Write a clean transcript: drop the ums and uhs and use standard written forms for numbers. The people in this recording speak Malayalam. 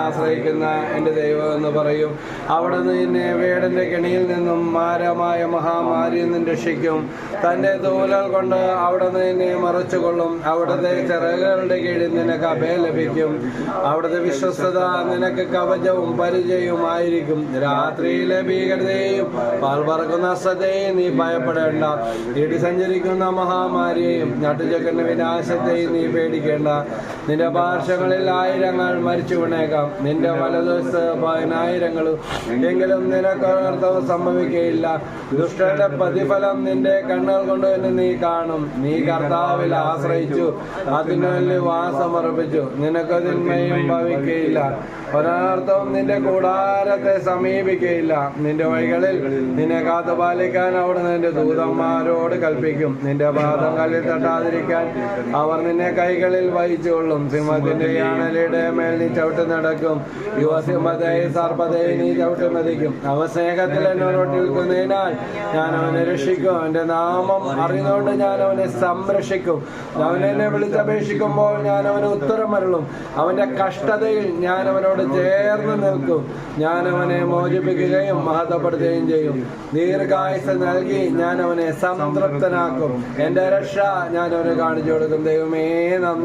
ആശ്രയിക്കുന്ന എൻ്റെ ദൈവം എന്ന് പറയും. അവിടുന്ന് നിന്നെ വേടന്റെ കെണിയിൽ നിന്നും മാരമായ മഹാമാരിയിൽ നിന്നും രക്ഷിക്കും. തന്റെ തൂലൽ കൊണ്ട് അവിടുന്ന് നിന്നെ മറച്ചുകൊള്ളും. അവിടുത്തെ ചിറകുകളുടെ കീഴിൽ നിനക്ക് അഭയം ലഭിക്കും. അവിടുത്തെ വിശ്വസ്തത നിനക്ക് കവചവും പരിചയവുമായിരിക്കും. രാത്രിയിലെ ഭീകരതയെയും പാൽ പറക്കുന്ന അസ്ത്രത്തെയും നീ ഭയപ്പെടേണ്ട. ഇടി സഞ്ചരിക്കുന്ന മഹാമാരിയെയും നട്ടുചക്കന്റെ വിനാശത്തെയും നീ പേടിക്കേണ്ട. നിന്റെ പാർശ്വങ്ങളിൽ ആയിരങ്ങൾ മരിച്ചു വീണേക്കാം, നിന്റെ വലതുവശത്ത് 10,000 എങ്കിലും നിനക്ക് അനർത്ഥം സംഭവിക്കുകയില്ല. ദുഷ്ടന്റെ പ്രതിഫലം നിന്റെ കണ്ണുകൾ കൊണ്ട് തന്നെ നീ കാണും. നീ കർത്താവിൽ ആശ്രയിച്ചു, അതിനുള്ളിൽ വാസമർപ്പിച്ചു, നിനക്ക് തിന്മയും ഭവിക്കുകയില്ല. ഒരനർത്ഥവും നിന്റെ കൂടാരത്തെ സമീപിക്കുകയില്ല. നിന്റെ വഴികളിൽ നിന്നെ കാത്തുപാലിക്കാൻ അവിടുന്ന് നിന്റെ ദൂതന്മാരോട് കൽപ്പിക്കും. നിന്റെ പാദം കല്ലിൽ തട്ടാതിരിക്കാൻ അവർ നിന്നെ കൈകളിൽ വഹിച്ചുകൊള്ളും. സിംഹത്തിന്റെ അണലിയുടെ മേൽ നീ ചവിട്ടി നടക്കും. യുവസിംഹത്തെയും സർപ്പത്തെയും നീ ചവിട്ടി മതിക്കും. അവൻ സ്നേഹത്തിൽ എന്നോട് നിൽക്കുന്നതിനാൽ ഞാൻ അവനെ രക്ഷിക്കും. എന്റെ നാമം അറിയുന്നതുകൊണ്ട് ഞാൻ അവനെ സംരക്ഷിക്കും. അവൻ എന്നെ വിളിച്ചപേക്ഷിക്കുമ്പോൾ ഞാൻ അവന് ഉത്തരമരുളും. അവന്റെ കഷ്ടതയിൽ ഞാൻ അവനോട് ചേർന്ന് നിൽക്കും. ഞാൻ അവനെ മോചിപ്പിക്കുകയും മഹത്വപ്പെടുത്തുകയും ചെയ്യും. ദീർഘായുസ് നൽകി ഞാൻ അവനെ സംതൃപ്തനാക്കും. എന്റെ രക്ഷ ഞാൻ അവന് കാണിച്ചു കൊടുക്കും. ദൈവമേ, നന്ദി.